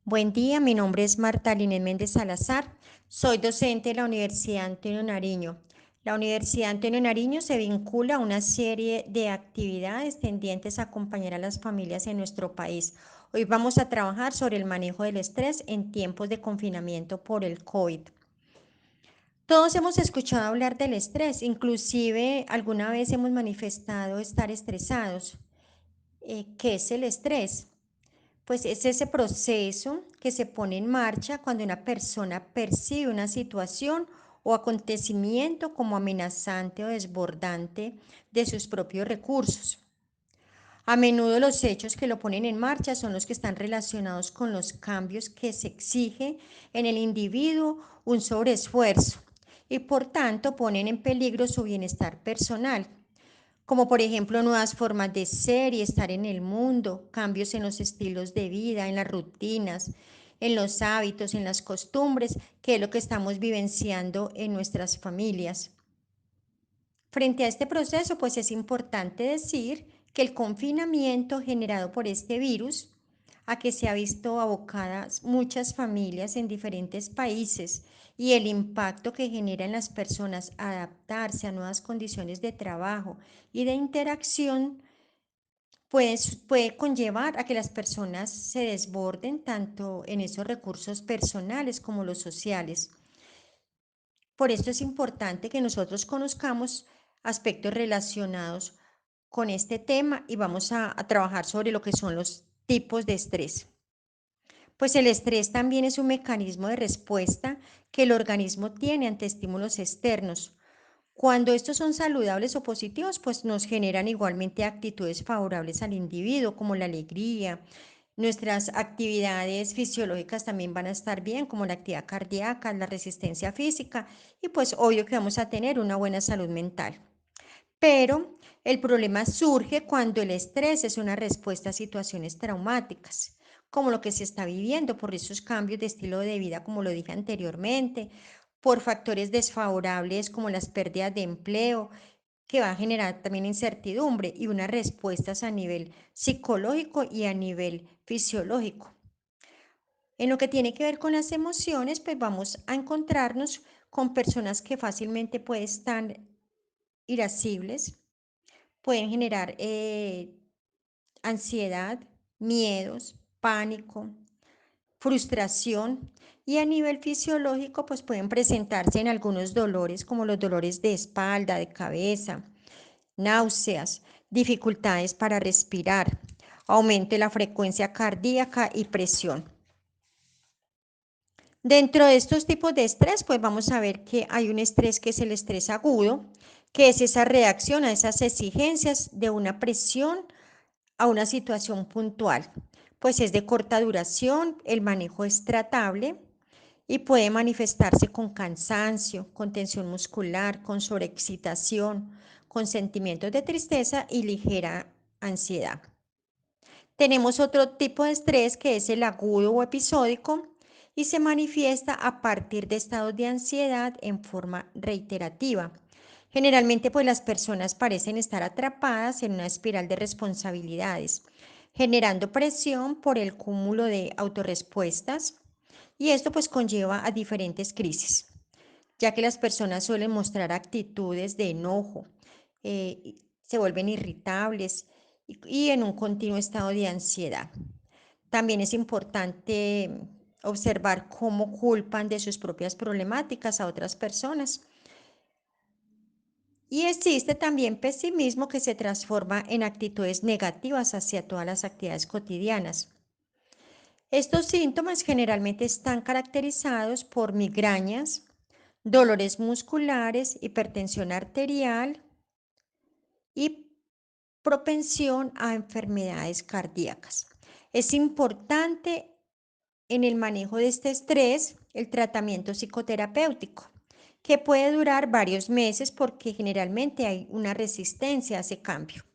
Buen día, mi nombre es Marta Linés Méndez Salazar. Soy docente de la Universidad Antonio Nariño. La Universidad Antonio Nariño se vincula a una serie de actividades tendientes a acompañar a las familias en nuestro país. Hoy vamos a trabajar sobre el manejo del estrés en tiempos de confinamiento por el COVID. Todos hemos escuchado hablar del estrés, inclusive alguna vez hemos manifestado estar estresados. ¿Qué es el estrés? Pues es ese proceso que se pone en marcha cuando una persona percibe una situación o acontecimiento como amenazante o desbordante de sus propios recursos. A menudo los hechos que lo ponen en marcha son los que están relacionados con los cambios que se exige en el individuo un sobreesfuerzo y por tanto ponen en peligro su bienestar personal, como por ejemplo nuevas formas de ser y estar en el mundo, cambios en los estilos de vida, en las rutinas, en los hábitos, en las costumbres, que es lo que estamos vivenciando en nuestras familias. Frente a este proceso, pues es importante decir que el confinamiento generado por este virus, a que se ha visto abocadas muchas familias en diferentes países y el impacto que genera en las personas adaptarse a nuevas condiciones de trabajo y de interacción, pues puede conllevar a que las personas se desborden tanto en esos recursos personales como los sociales. Por esto es importante que nosotros conozcamos aspectos relacionados con este tema y vamos a trabajar sobre lo que son los tipos de estrés. Pues el estrés también es un mecanismo de respuesta que el organismo tiene ante estímulos externos. Cuando estos son saludables o positivos, pues nos generan igualmente actitudes favorables al individuo, como la alegría. Nuestras actividades fisiológicas también van a estar bien, como la actividad cardíaca, la resistencia física y pues obvio que vamos a tener una buena salud mental. Pero el problema surge cuando el estrés es una respuesta a situaciones traumáticas, como lo que se está viviendo por esos cambios de estilo de vida, como lo dije anteriormente, por factores desfavorables como las pérdidas de empleo, que va a generar también incertidumbre y unas respuestas a nivel psicológico y a nivel fisiológico. En lo que tiene que ver con las emociones, pues vamos a encontrarnos con personas que fácilmente pueden estar irascibles, pueden generar ansiedad, miedos, pánico, frustración y a nivel fisiológico pues pueden presentarse en algunos dolores como los dolores de espalda, de cabeza, náuseas, dificultades para respirar, aumento de la frecuencia cardíaca y presión. Dentro de estos tipos de estrés, pues vamos a ver que hay un estrés que es el estrés agudo, que es esa reacción a esas exigencias de una presión a una situación puntual. Pues es de corta duración, el manejo es tratable y puede manifestarse con cansancio, con tensión muscular, con sobreexcitación, con sentimientos de tristeza y ligera ansiedad. Tenemos otro tipo de estrés que es el agudo o episódico y se manifiesta a partir de estados de ansiedad en forma reiterativa. Generalmente, pues las personas parecen estar atrapadas en una espiral de responsabilidades, generando presión por el cúmulo de autorrespuestas y esto pues conlleva a diferentes crisis, ya que las personas suelen mostrar actitudes de enojo, se vuelven irritables y en un continuo estado de ansiedad. También es importante observar cómo culpan de sus propias problemáticas a otras personas. Y existe también pesimismo que se transforma en actitudes negativas hacia todas las actividades cotidianas. Estos síntomas generalmente están caracterizados por migrañas, dolores musculares, hipertensión arterial y propensión a enfermedades cardíacas. Es importante en el manejo de este estrés el tratamiento psicoterapéutico, que puede durar varios meses porque generalmente hay una resistencia a ese cambio.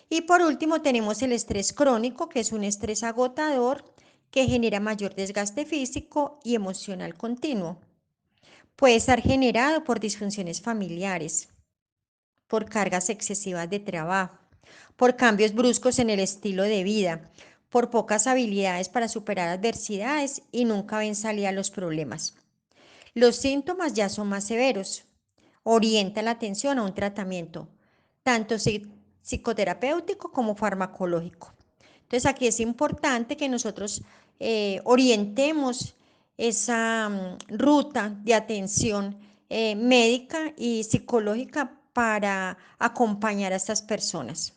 Y por último tenemos el estrés crónico, que es un estrés agotador que genera mayor desgaste físico y emocional continuo. Puede estar generado por disfunciones familiares, por cargas excesivas de trabajo, por cambios bruscos en el estilo de vida, por pocas habilidades para superar adversidades y nunca ven salida a los problemas. Los síntomas ya son más severos. Orienta la atención a un tratamiento, tanto psicoterapéutico como farmacológico. Entonces aquí es importante que nosotros orientemos esa ruta de atención médica y psicológica para acompañar a estas personas.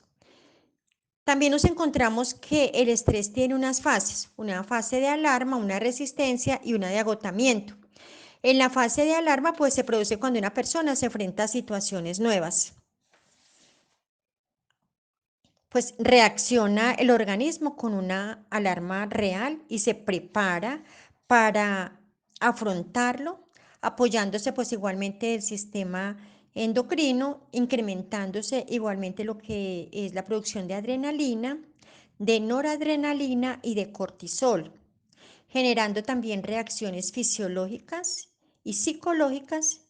También nos encontramos que el estrés tiene unas fases, una fase de alarma, una resistencia y una de agotamiento. En la fase de alarma, pues se produce cuando una persona se enfrenta a situaciones nuevas. Pues reacciona el organismo con una alarma real y se prepara para afrontarlo, apoyándose pues igualmente del sistema endocrino, incrementándose igualmente lo que es la producción de adrenalina, de noradrenalina y de cortisol, generando también reacciones fisiológicas y psicológicas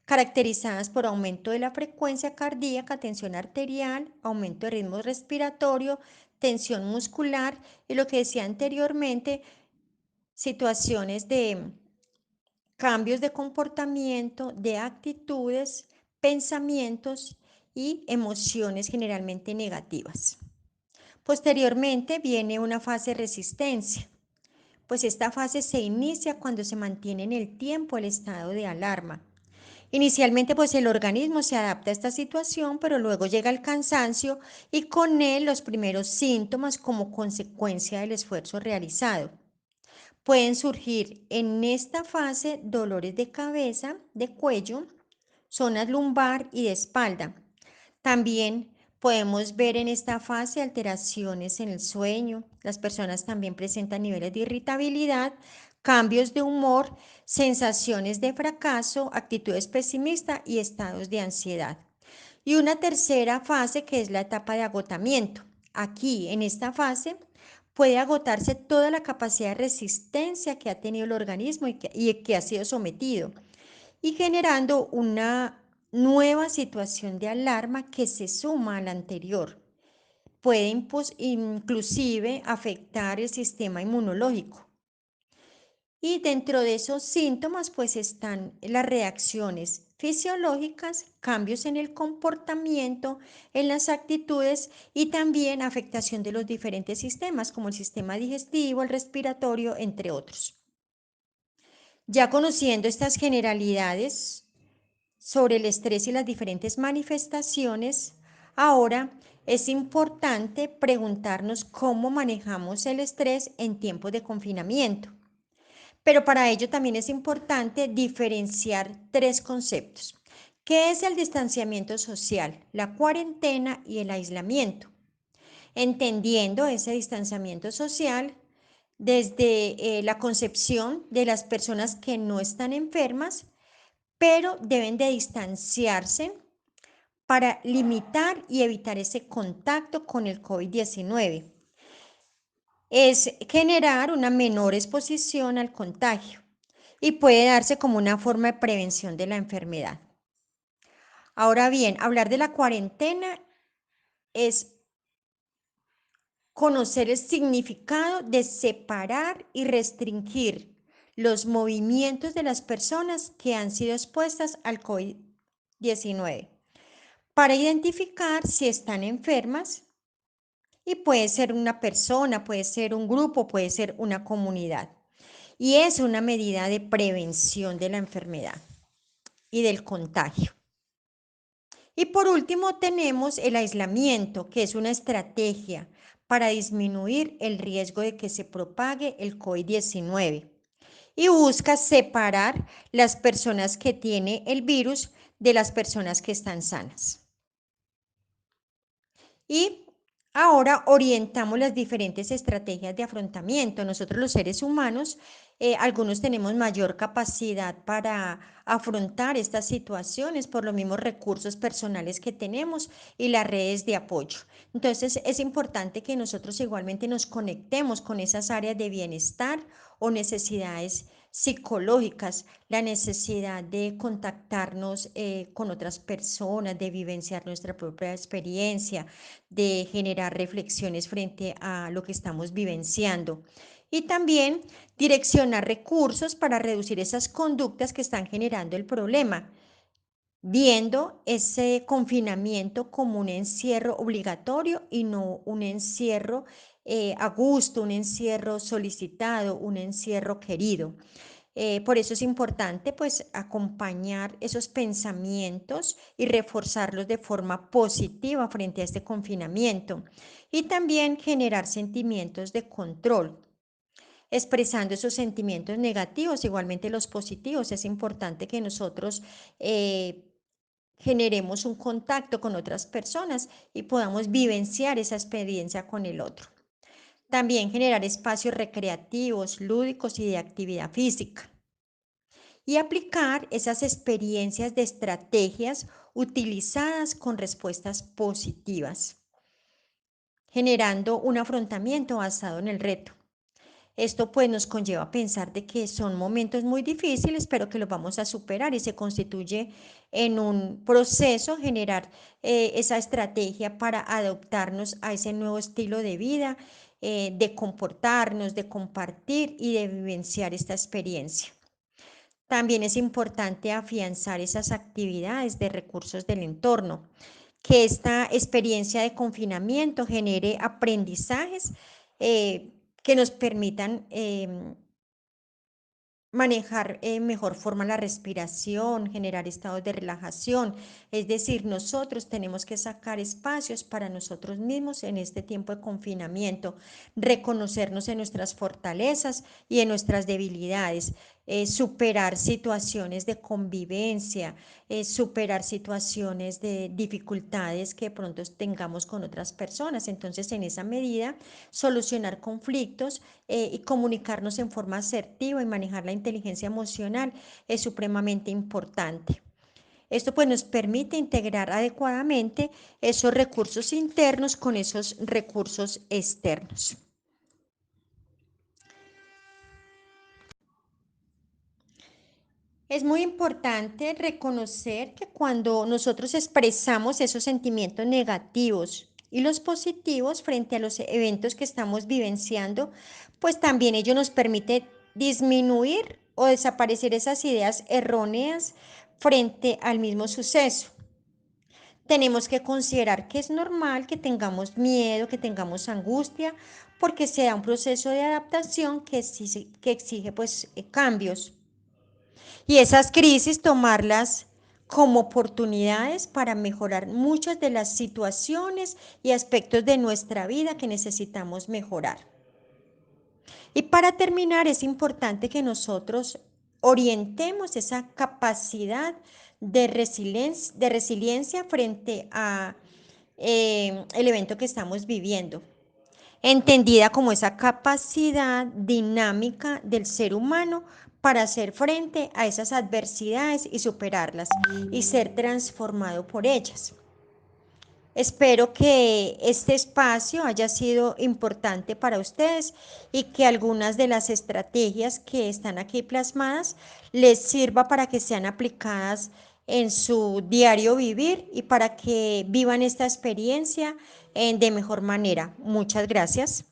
caracterizadas por aumento de la frecuencia cardíaca, tensión arterial, aumento de ritmo respiratorio, tensión muscular y lo que decía anteriormente, situaciones de cambios de comportamiento, de actitudes, pensamientos y emociones generalmente negativas. Posteriormente viene una fase de resistencia, pues esta fase se inicia cuando se mantiene en el tiempo el estado de alarma. Inicialmente, pues el organismo se adapta a esta situación, pero luego llega el cansancio y con él los primeros síntomas como consecuencia del esfuerzo realizado. Pueden surgir en esta fase dolores de cabeza, de cuello, zonas lumbar y de espalda. También podemos ver en esta fase alteraciones en el sueño. Las personas también presentan niveles de irritabilidad, cambios de humor, sensaciones de fracaso, actitudes pesimistas y estados de ansiedad. Y una tercera fase que es la etapa de agotamiento. Aquí, en esta fase, puede agotarse toda la capacidad de resistencia que ha tenido el organismo y que ha sido sometido y generando una nueva situación de alarma que se suma a la anterior. Puede inclusive afectar el sistema inmunológico. Y dentro de esos síntomas pues están las reacciones fisiológicas, cambios en el comportamiento, en las actitudes y también afectación de los diferentes sistemas como el sistema digestivo, el respiratorio, entre otros. Ya conociendo estas generalidades, sobre el estrés y las diferentes manifestaciones, ahora es importante preguntarnos cómo manejamos el estrés en tiempos de confinamiento. Pero para ello también es importante diferenciar tres conceptos. ¿Qué es el distanciamiento social, la cuarentena y el aislamiento? Entendiendo ese distanciamiento social desde la concepción de las personas que no están enfermas pero deben de distanciarse para limitar y evitar ese contacto con el COVID-19. Es generar una menor exposición al contagio y puede darse como una forma de prevención de la enfermedad. Ahora bien, hablar de la cuarentena es conocer el significado de separar y restringir los movimientos de las personas que han sido expuestas al COVID-19 para identificar si están enfermas y puede ser una persona, puede ser un grupo, puede ser una comunidad. Y es una medida de prevención de la enfermedad y del contagio. Y por último tenemos el aislamiento, que es una estrategia para disminuir el riesgo de que se propague el COVID-19 y busca separar las personas que tienen el virus de las personas que están sanas. Y ahora orientamos las diferentes estrategias de afrontamiento. Nosotros los seres humanos, algunos tenemos mayor capacidad para afrontar estas situaciones por los mismos recursos personales que tenemos y las redes de apoyo. Entonces es importante que nosotros igualmente nos conectemos con esas áreas de bienestar o necesidades psicológicas, la necesidad de contactarnos con otras personas, de vivenciar nuestra propia experiencia, de generar reflexiones frente a lo que estamos vivenciando. Y también direccionar recursos para reducir esas conductas que están generando el problema, viendo ese confinamiento como un encierro obligatorio y no un encierro a gusto, un encierro solicitado, un encierro querido. Por eso es importante pues acompañar esos pensamientos y reforzarlos de forma positiva frente a este confinamiento y también generar sentimientos de control, expresando esos sentimientos negativos, igualmente los positivos. Es importante que nosotros generemos un contacto con otras personas y podamos vivenciar esa experiencia con el otro. También generar espacios recreativos, lúdicos y de actividad física. Y aplicar esas experiencias de estrategias utilizadas con respuestas positivas, generando un afrontamiento basado en el reto. Esto pues nos conlleva a pensar de que son momentos muy difíciles, pero que los vamos a superar y se constituye en un proceso generar esa estrategia para adaptarnos a ese nuevo estilo de vida, de comportarnos, de compartir y de vivenciar esta experiencia. También es importante afianzar esas actividades de recursos del entorno, que esta experiencia de confinamiento genere aprendizajes que nos permitan manejar en mejor forma la respiración, generar estados de relajación. Es decir, nosotros tenemos que sacar espacios para nosotros mismos en este tiempo de confinamiento, reconocernos en nuestras fortalezas y en nuestras debilidades, superar situaciones de convivencia, superar situaciones de dificultades que de pronto tengamos con otras personas. Entonces, en esa medida, solucionar conflictos y comunicarnos en forma asertiva y manejar la inteligencia emocional es supremamente importante. Esto pues nos permite integrar adecuadamente esos recursos internos con esos recursos externos. Es muy importante reconocer que cuando nosotros expresamos esos sentimientos negativos y los positivos frente a los eventos que estamos vivenciando, pues también ello nos permite disminuir o desaparecer esas ideas erróneas frente al mismo suceso. Tenemos que considerar que es normal que tengamos miedo, que tengamos angustia, porque se da un proceso de adaptación que exige pues cambios. Y esas crisis tomarlas como oportunidades para mejorar muchas de las situaciones y aspectos de nuestra vida que necesitamos mejorar. Y para terminar, es importante que nosotros orientemos esa capacidad de resiliencia frente a el evento que estamos viviendo, entendida como esa capacidad dinámica del ser humano para hacer frente a esas adversidades y superarlas y ser transformado por ellas. Espero que este espacio haya sido importante para ustedes y que algunas de las estrategias que están aquí plasmadas les sirva para que sean aplicadas en su diario vivir y para que vivan esta experiencia de mejor manera. Muchas gracias.